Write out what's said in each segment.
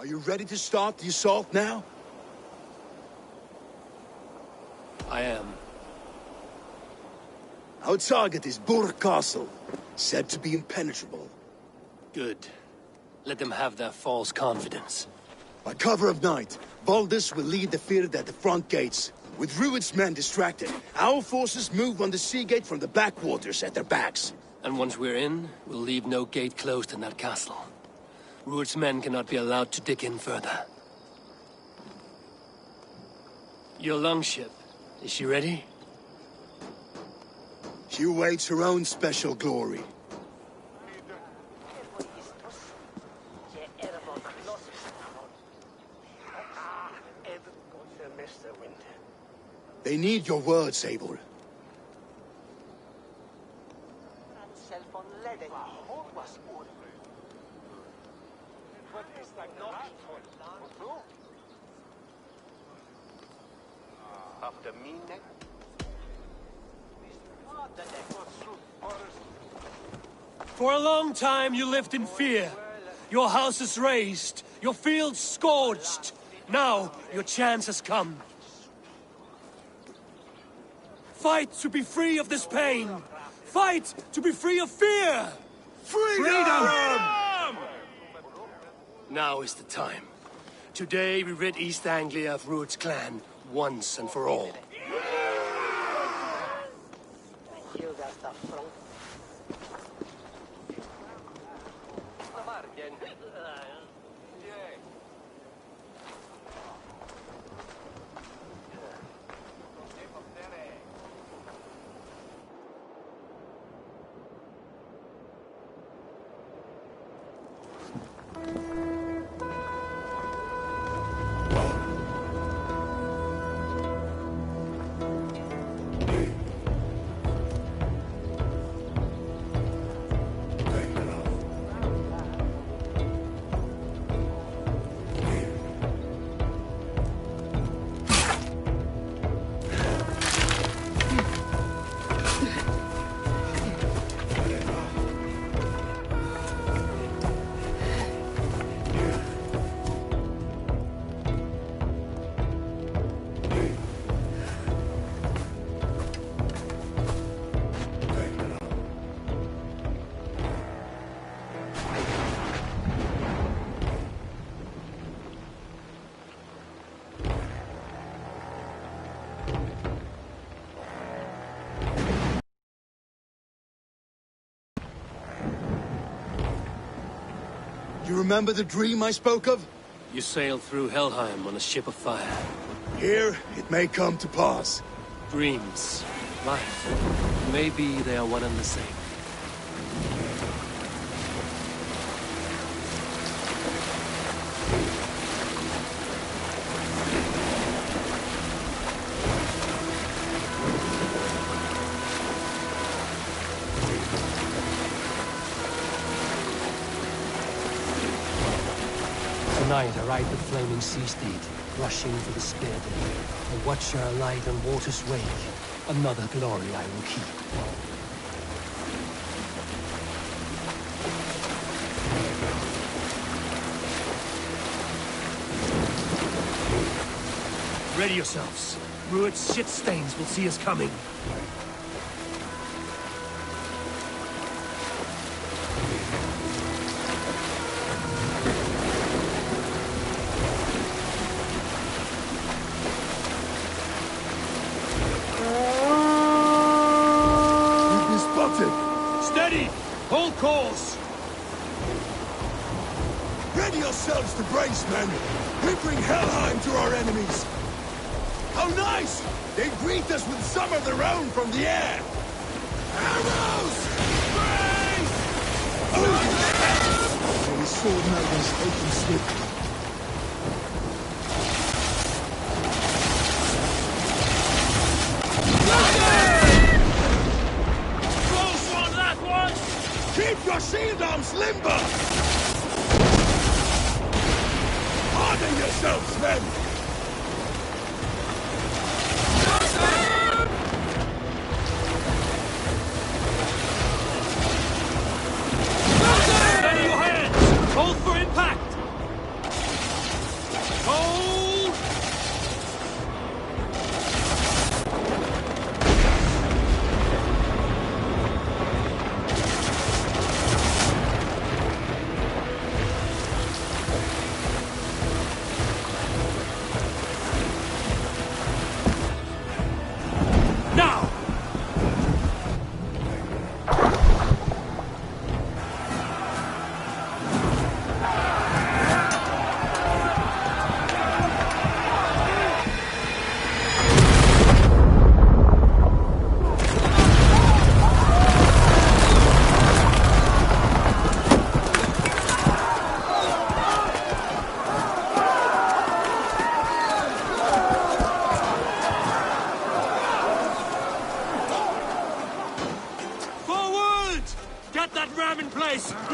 you ready to start the assault now? I am. Our target is Burg Castle, said to be impenetrable. Good. Let them have their false confidence. By cover of night, Valdis will lead the field at the front gates. With Rued's men distracted, our forces move on the sea gate from the backwaters at their backs. And once we're in, we'll leave no gate closed in that castle. Rued's men cannot be allowed to dig in further. Your longship, is she ready? She awaits her own special glory. They need your words, Abel. For a long time you lived in fear. Your houses razed, your fields scorched. Now your chance has come. Fight to be free of this pain! Fight to be free of fear! Freedom! Now is the time. Today we rid East Anglia of Rued's clan, once and for all. You remember the dream I spoke of? You sailed through Helheim on a ship of fire. Here, it may come to pass. Dreams, life, maybe they are one and the same. Tonight I ride the flaming sea steed, rushing for the spear day. A watcher alight on water's wake. Another glory I will keep. Ready yourselves. Rued's shit stains will see us coming. Steady! Hold course! Ready yourselves to brace, men! We bring Helheim to our enemies! How nice! They greet us with some of their own from the air! Arrows! Brace! The sword maidens taking swift. Keep your shield arms limber! Harden yourselves, men! Steady your hands! Hold for impact!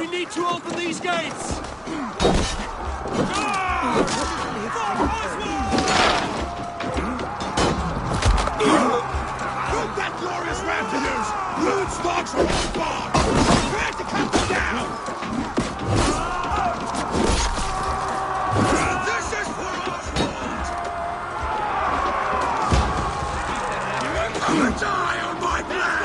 We need to open these gates! Shoot that glorious Raptors! Rude stalks from all far! Prepare to cut them down! This is for Oswald! You're gonna die on my blade!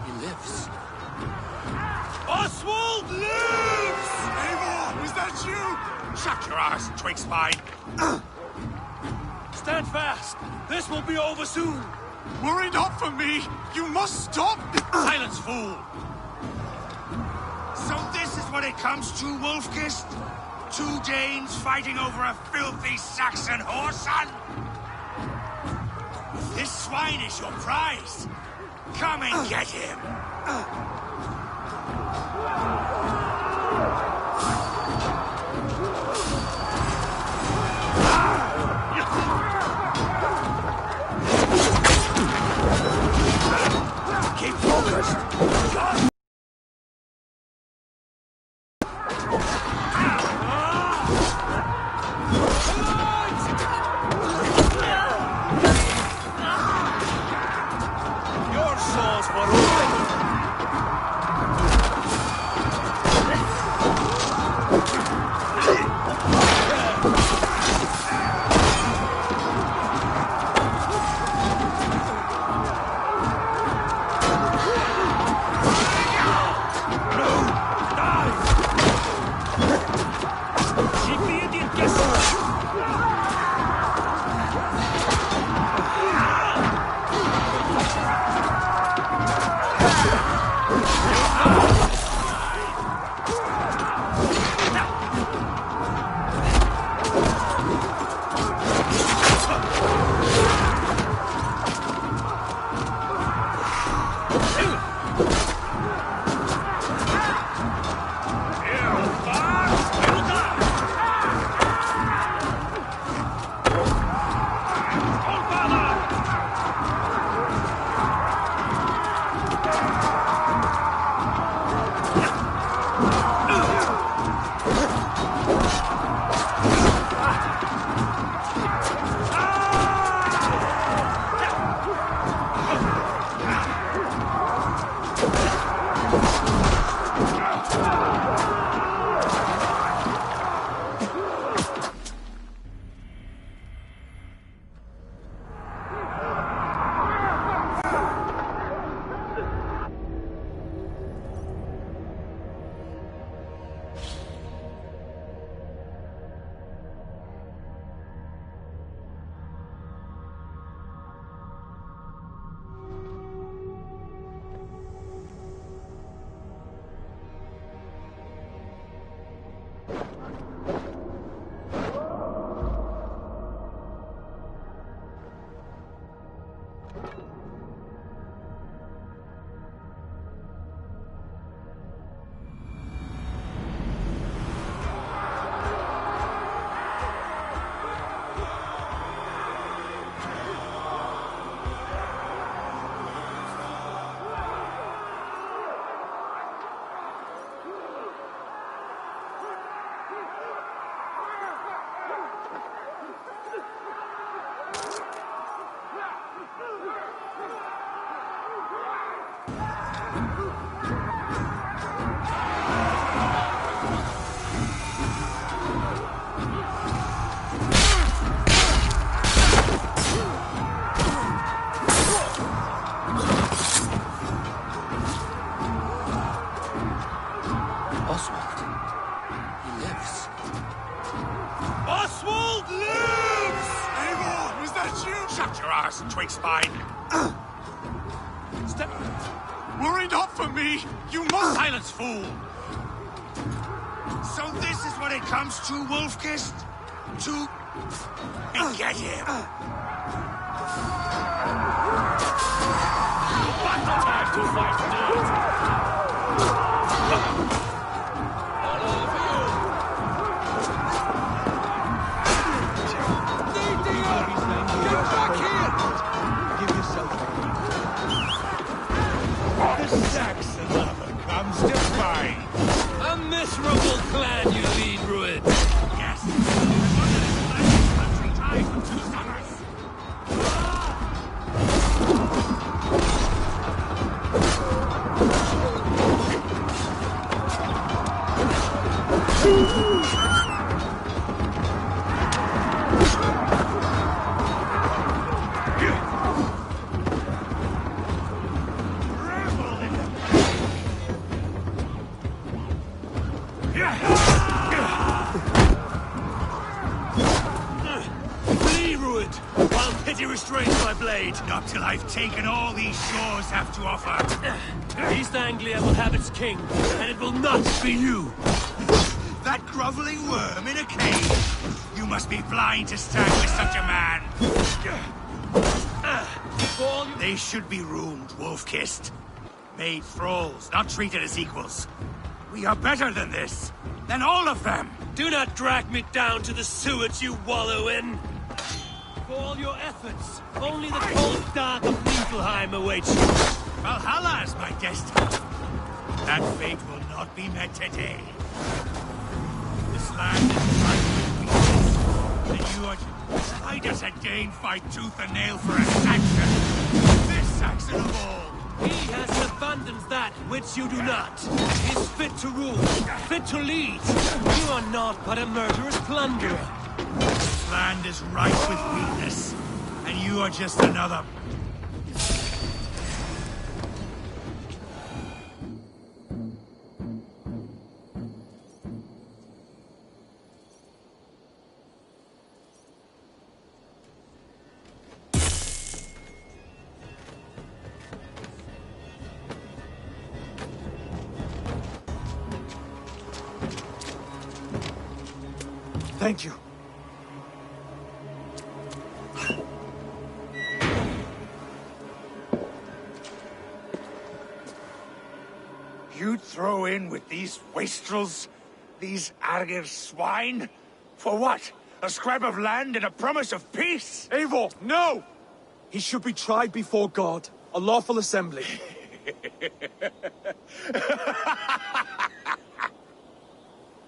He lives. Oswald lives! Eivor, is that you? Shut your ass, twig spine. Stand fast. This will be over soon. Worry not for me. You must stop. Silence, fool. So this is what it comes to, Wolfkist? Two Danes fighting over a filthy Saxon whoreson? This swine is your prize. Come and get him. Keep focused. Your souls for open. Twig spine. Step. Worry not for me. You must. Silence, fool. So this is what it comes to, Wolfkist? To and get him. Time to fight now. Saxon lover comes to fight. A miserable clan you lead, Ruin. Yes. Country time for 2 summers. Rebel Flee, Ruined, while pity restrains my blade. Not till I've taken all these shores have to offer. East Anglia will have its king, and it will not be you. That groveling worm in a cave. You must be blind to stand with such a man. They should be ruined, wolf-kissed. Made thralls, not treated as equals. We are better than this. Than all of them. Do not drag me down to the sewage you wallow in. For all your efforts, only the cold dark of Niflheim awaits you. Valhalla is my destiny. That fate will not be met today. This land is ripe with weakness, and you are to... Why does a Dane fight tooth and nail for a Saxon? This Saxon of all. He has abandoned that which you do not. He is fit to rule, fit to lead. You are not but a murderous plunderer. This land is ripe with weakness, and you are just another... Thank you. You'd throw in with these wastrels? These Argir swine? For what? A scrap of land and a promise of peace? Eivor, no! He should be tried before God, a lawful assembly.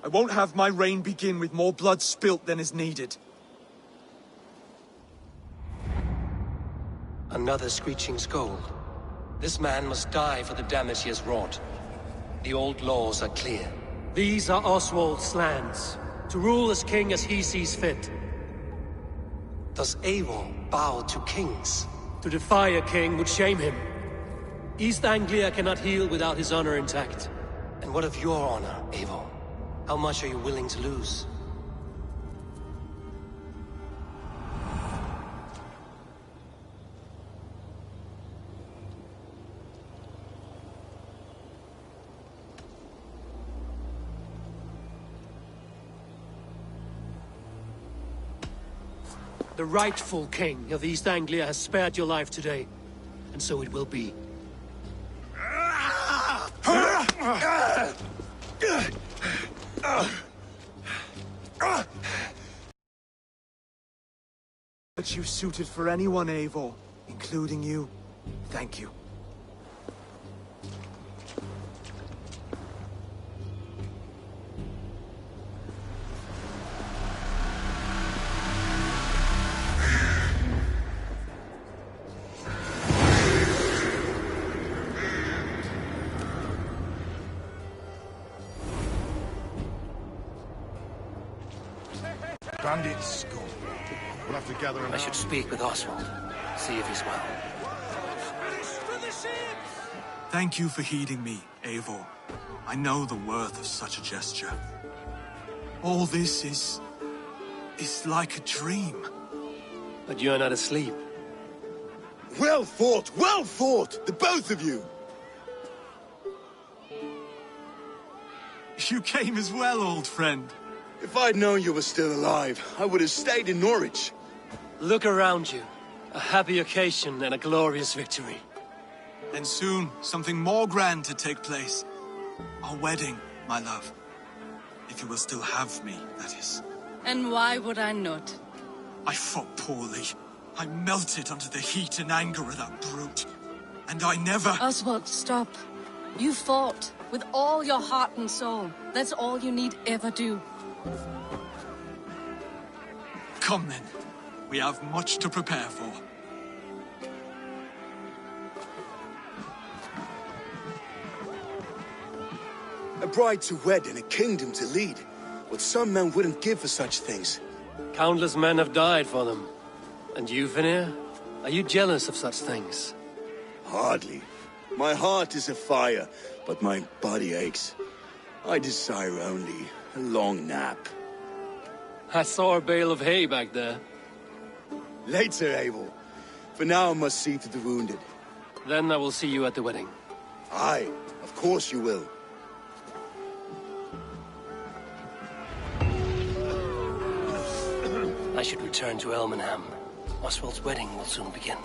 I won't have my reign begin with more blood spilt than is needed. Another screeching scold. This man must die for the damage he has wrought. The old laws are clear. These are Oswald's lands, to rule as king as he sees fit. Does Eivor bow to kings? To defy a king would shame him. East Anglia cannot heal without his honor intact. And what of your honor, Eivor? How much are you willing to lose? The rightful king of East Anglia has spared your life today, and so it will be. But you suited for anyone, Eivor, including you. Thank you. Bandits, go. We'll have to gather him. I should speak with Oswald, see if he's well. Thank you for heeding me, Eivor. I know the worth of such a gesture. All this is like a dream. But you're not asleep. Well fought, the both of you! You came as well, old friend. If I'd known you were still alive, I would have stayed in Norwich. Look around you. A happy occasion and a glorious victory. And soon, something more grand to take place. Our wedding, my love. If you will still have me, that is. And why would I not? I fought poorly. I melted under the heat and anger of that brute. And I never... Oswald, stop. You fought with all your heart and soul. That's all you need ever do. Come then. We have much to prepare for. A bride to wed and a kingdom to lead. What some men wouldn't give for such things. Countless men have died for them. And you, Vanir? Are you jealous of such things? Hardly. My heart is afire, but my body aches. I desire only a long nap. I saw a bale of hay back there. Later, Abel. For now, I must see to the wounded. Then I will see you at the wedding. Aye, of course you will. I should return to Elmenham. Oswald's wedding will soon begin.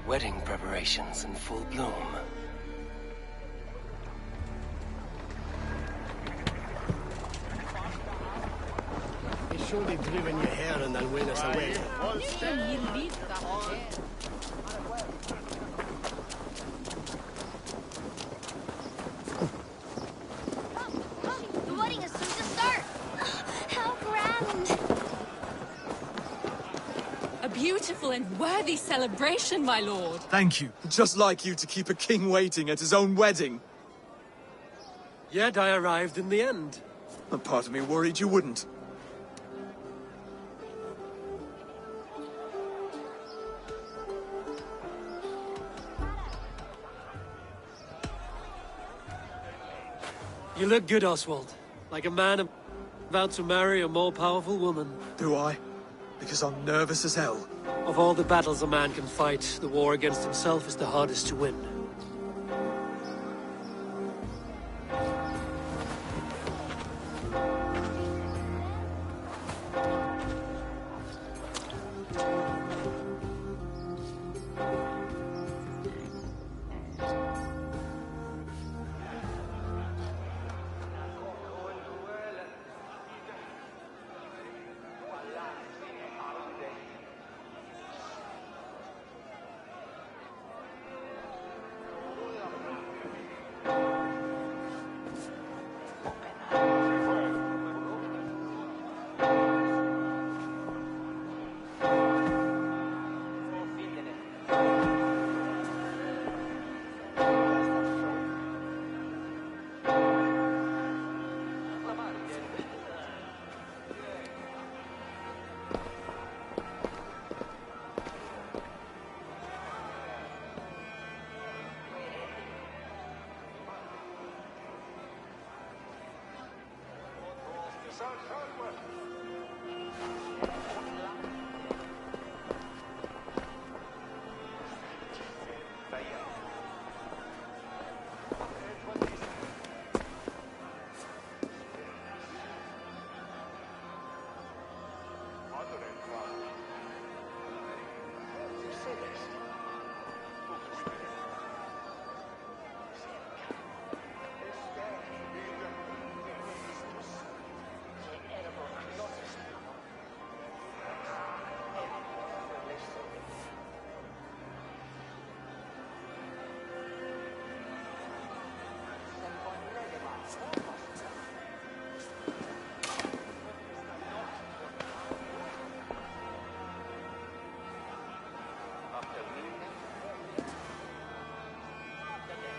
Wedding preparations in full bloom. He's surely driven your hair and then win us away. The wedding is soon to start. How grand! A beautiful and worthy celebration, my lord. Thank you. Just like you to keep a king waiting at his own wedding. Yet I arrived in the end. A part of me worried you wouldn't. You look good, Oswald. Like a man about to marry a more powerful woman. Do I? Because I'm nervous as hell. Of all the battles a man can fight, the war against himself is the hardest to win.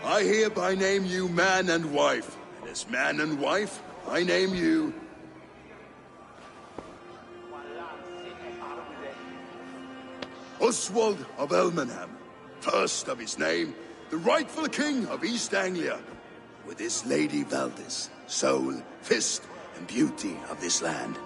I hereby name you man and wife. And as man and wife, I name you... Oswald of Elmenham, first of his name, the rightful king of East Anglia, with his lady Valdis, soul, fist, and beauty of this land.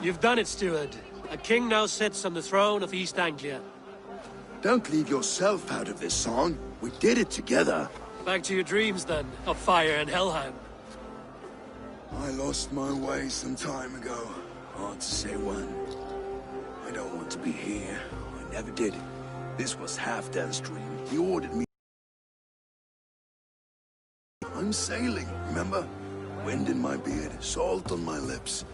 You've done it, steward. A king now sits on the throne of East Anglia. Don't leave yourself out of this song. We did it together. Back to your dreams, then, of fire and Helheim. I lost my way some time ago. Hard to say when. I don't want to be here. I never did. This was Halfdan's dream. He ordered me. I'm sailing, remember? Wind in my beard, salt on my lips.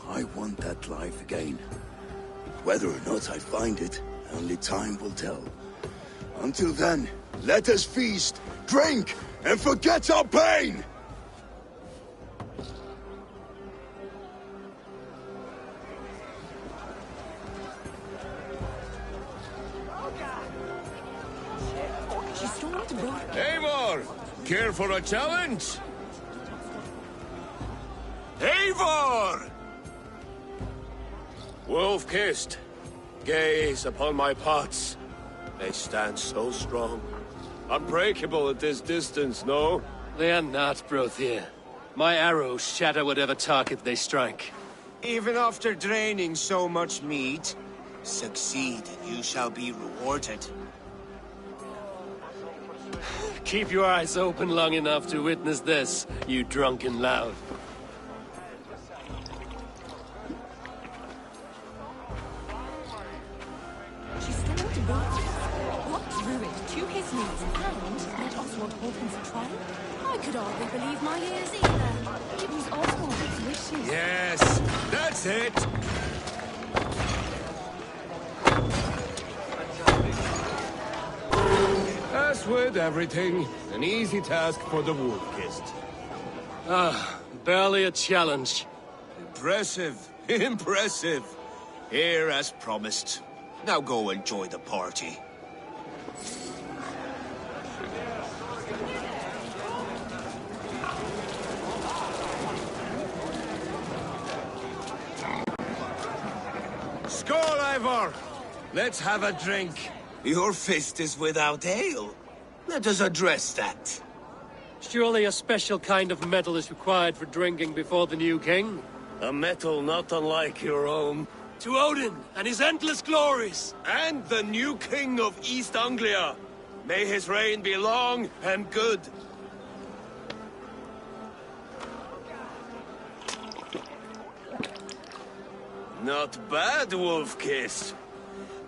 I want that life again. Whether or not I find it, only time will tell. Until then, let us feast, drink, and forget our pain! Eivor! Care for a challenge? Eivor! Wolf-kissed, gaze upon my pots. They stand so strong. Unbreakable at this distance, no? They are not, Brothir. My arrows shatter whatever target they strike. Even after draining so much meat, succeed and you shall be rewarded. Keep your eyes open long enough to witness this, you drunken lout. She stormed to blocked ruin to his knees, and let Oswald hold him for trial? I could hardly believe my ears either. It was Oswald's wishes. Yes, that's it! As with everything, an easy task for the wolf-kissed. Barely a challenge. Impressive, impressive. Here as promised. Now go enjoy the party. Skål, Eivor! Let's have a drink. Your fist is without ale. Let us address that. Surely a special kind of metal is required for drinking before the new king? A metal not unlike your own. To Odin and his endless glories! And the new king of East Anglia. May his reign be long and good. Not bad, Wolf-Kiss.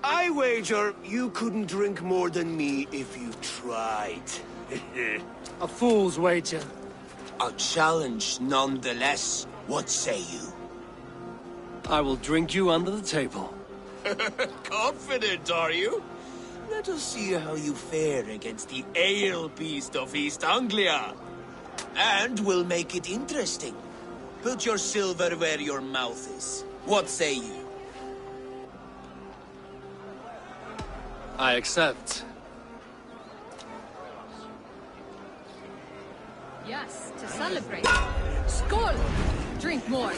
I wager you couldn't drink more than me if you tried. A fool's wager. A challenge nonetheless. What say you? I will drink you under the table. Confident, are you? Let us see how you fare against the ale beast of East Anglia. And we'll make it interesting. Put your silver where your mouth is. What say you? I accept. Yes, to celebrate. Skål! Drink more.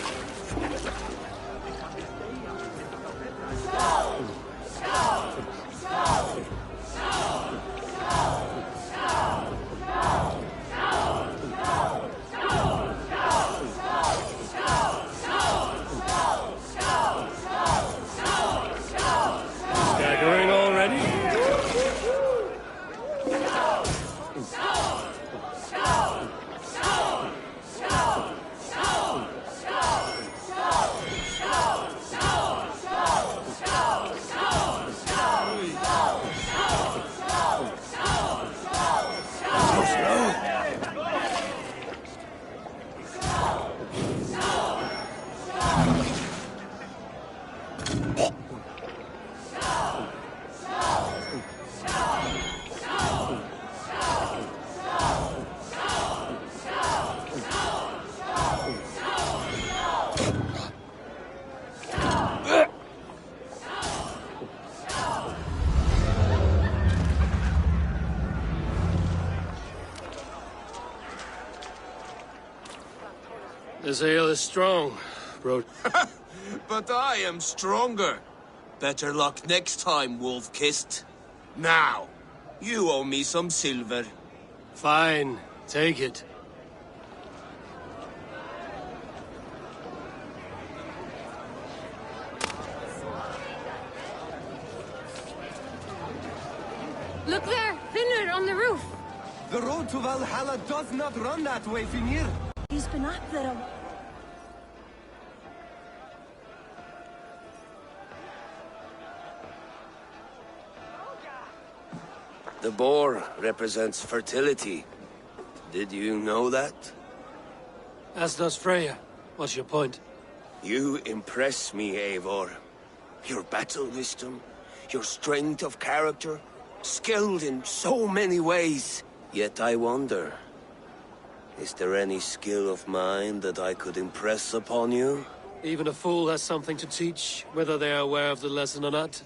Staggering already? This ale is strong, bro. But I am stronger. Better luck next time, Wolf-Kissed. Now, you owe me some silver. Fine, take it. Look there! Finner on the roof! The road to Valhalla does not run that way, Finir. He's been up there. The boar represents fertility. Did you know that? As does Freya. What's your point? You impress me, Eivor. Your battle wisdom, your strength of character, skilled in so many ways. Yet I wonder, is there any skill of mine that I could impress upon you? Even a fool has something to teach, whether they are aware of the lesson or not.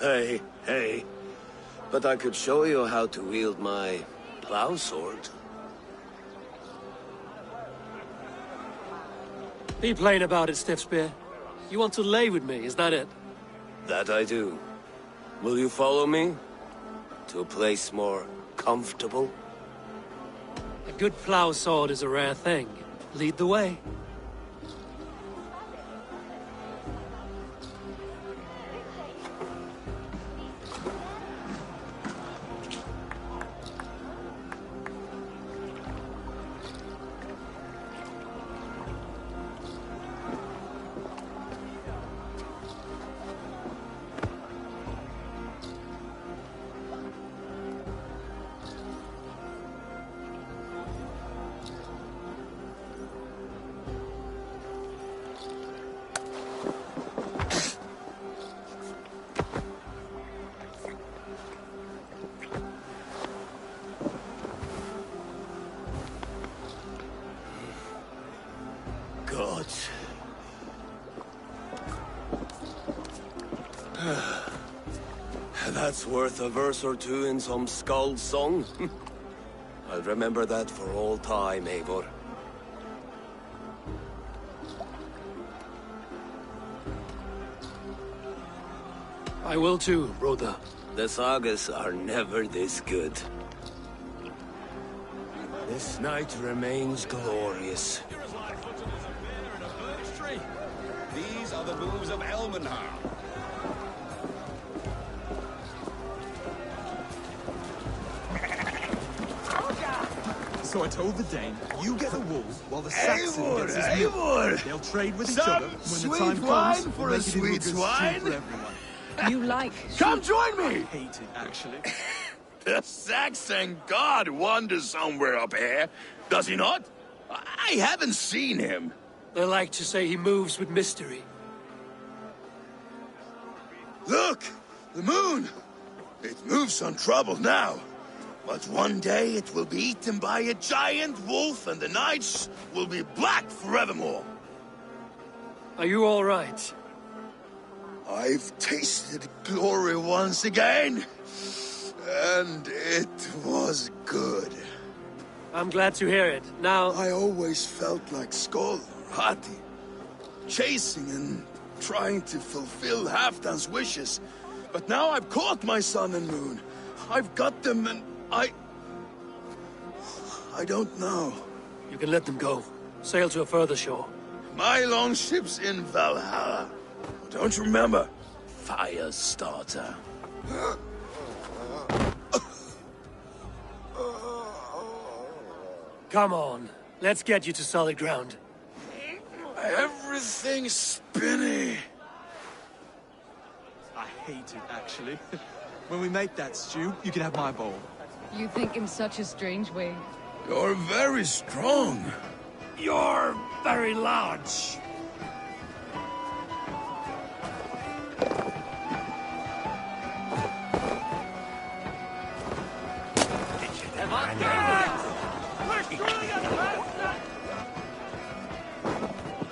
Hey. But I could show you how to wield my plow sword. Be plain about it, Stiffspear. You want to lay with me, is that it? That I do. Will you follow me? To a place more comfortable? A good plow sword is a rare thing. Lead the way. God. That's worth a verse or two in some skald song. I'll remember that for all time, Eivor. I will too, Rhoda. The sagas are never this good. This night remains glorious. These are the moves of Elmenhar. So I told the Dane, you get the wool while the Saxon gets his milk. Eivor! They'll trade with each Some other when the sweet time wine comes. for we'll a make it into sweet good swine? stew for everyone. You like... Come join me! I hate it, actually. The Saxon god wanders somewhere up here, does he not? I haven't seen him. They like to say he moves with mystery. Look! The moon! It moves untroubled now. But one day it will be eaten by a giant wolf and the nights will be black forevermore. Are you all right? I've tasted glory once again. And it was good. I'm glad to hear it. Now... I always felt like Skoll or Hati. Chasing and trying to fulfill Halfdan's wishes. But now I've caught my sun and moon. I've got them and I don't know. You can let them go. Sail to a further shore. My longship's in Valhalla. Don't you remember? Firestarter. Come on. Let's get you to solid ground. Everything's spinny. I hate it, actually. When we make that stew, you can have my bowl. You think in such a strange way. You're very strong. You're very large.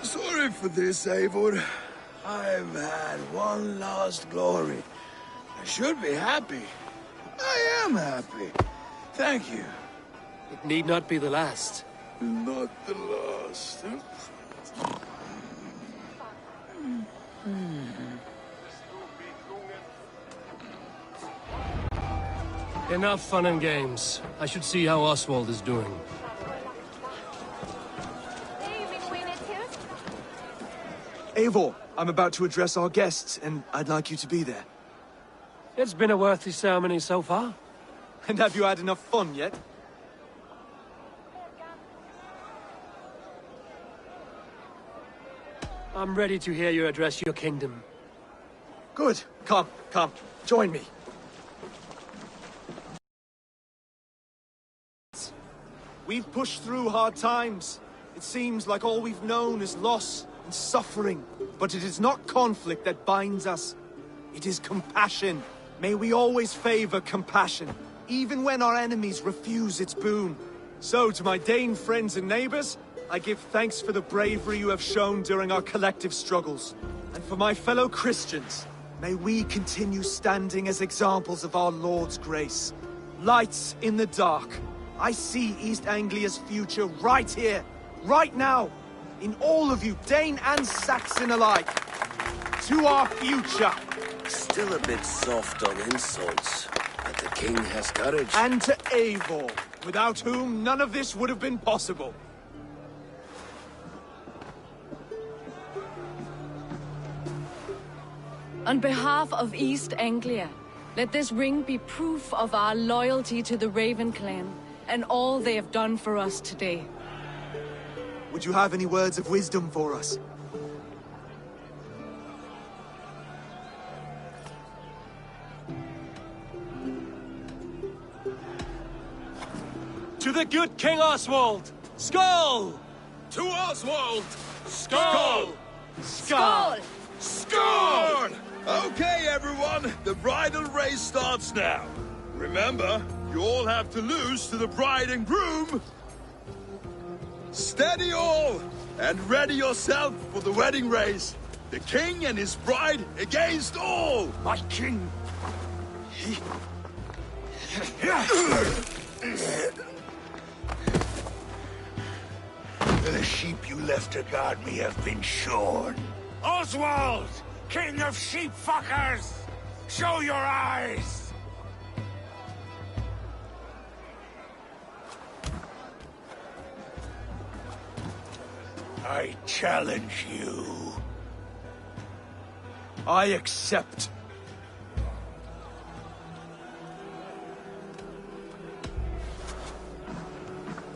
Sorry for this, Eivor. I've had one last glory. I should be happy. I am happy. Thank you. It need not be the last. Not the last. Enough fun and games. I should see how Oswald is doing. Eivor, I'm about to address our guests, and I'd like you to be there. It's been a worthy ceremony so far. And have you had enough fun yet? I'm ready to hear you address your kingdom. Good. Come, join me. We've pushed through hard times. It seems like all we've known is loss and suffering. But it is not conflict that binds us. It is compassion. May we always favor compassion, even when our enemies refuse its boon. So, to my Dane friends and neighbors, I give thanks for the bravery you have shown during our collective struggles. And for my fellow Christians, may we continue standing as examples of our Lord's grace. Lights in the dark. I see East Anglia's future right here, right now, in all of you, Dane and Saxon alike. To our future. Still a bit soft on insults, but the king has courage. And to Eivor, without whom none of this would have been possible. On behalf of East Anglia, let this ring be proof of our loyalty to the Raven clan and all they have done for us today. Would you have any words of wisdom for us? To the good King Oswald! Skull! To Oswald! Skull! Skål! Score! Okay, everyone, the bridal race starts now. Remember, you all have to lose to the bride and groom. Steady all, and ready yourself for the wedding race. The king and his bride against all. My king! The sheep you left to guard me have been shorn. Oswald! King of sheep fuckers! Show your eyes! I challenge you. I accept.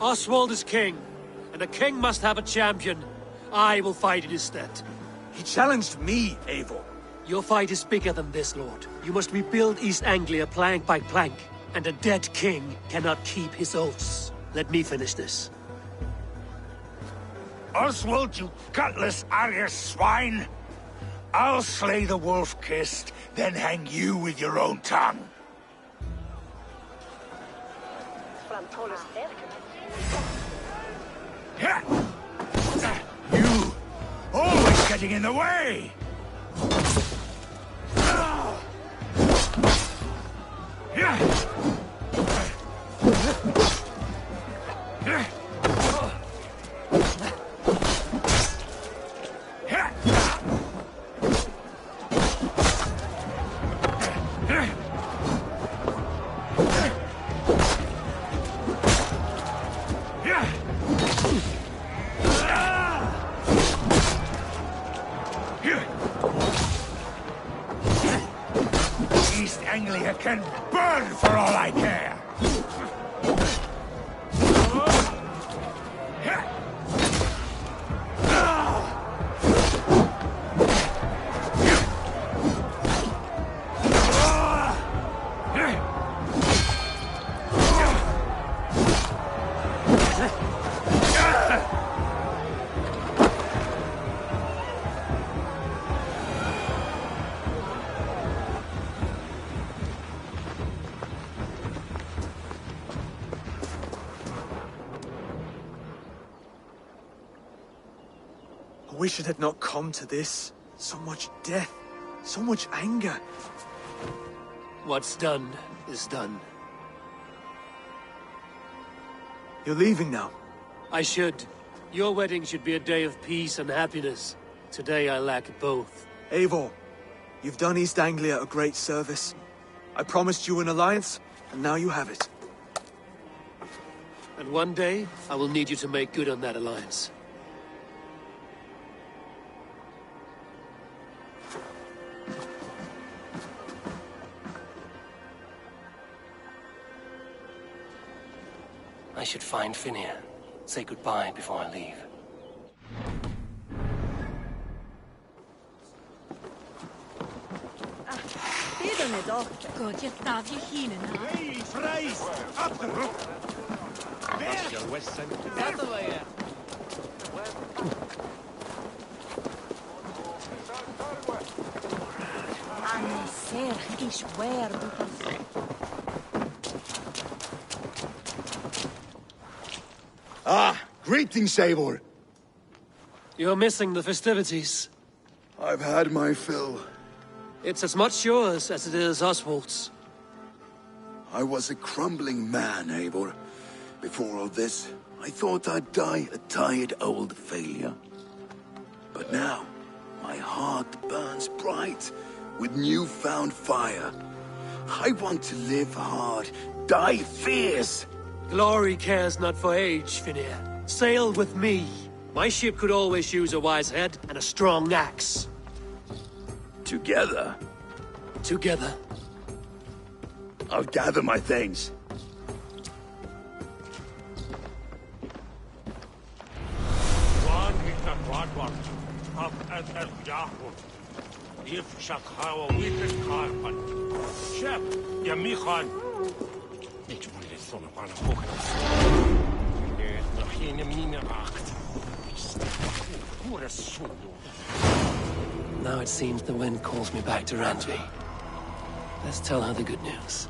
Oswald is king, and a king must have a champion. I will fight in his stead. He challenged me, Eivor. Your fight is bigger than this, Lord. You must rebuild East Anglia plank by plank, and a dead king cannot keep his oaths. Let me finish this. Oswald, you gutless Arya swine! I'll slay the wolf-kissed, then hang you with your own tongue. You! Always getting in the way! East Anglia can burn for all I care! I wish it had not come to this. So much death, so much anger. What's done is done. You're leaving now. I should. Your wedding should be a day of peace and happiness. Today I lack both. Eivor, you've done East Anglia a great service. I promised you an alliance, and now you have it. And one day, I will need you to make good on that alliance. I should find Finir. Say goodbye before I leave. God, you thought you heenan, huh? Hey, Freys! Up the roof! Anne ser ish where Ah, greetings, Eivor. You're missing the festivities. I've had my fill. It's as much yours as it is Oswald's. I was a crumbling man, Eivor. Before all this, I thought I'd die a tired old failure. But now, my heart burns bright with newfound fire. I want to live hard, die fierce. Glory cares not for age, Finir. Sail with me. My ship could always use a wise head and a strong axe. Together, Together. I'll gather my things. Now it seems the wind calls me back to Randvi. Let's tell her the good news.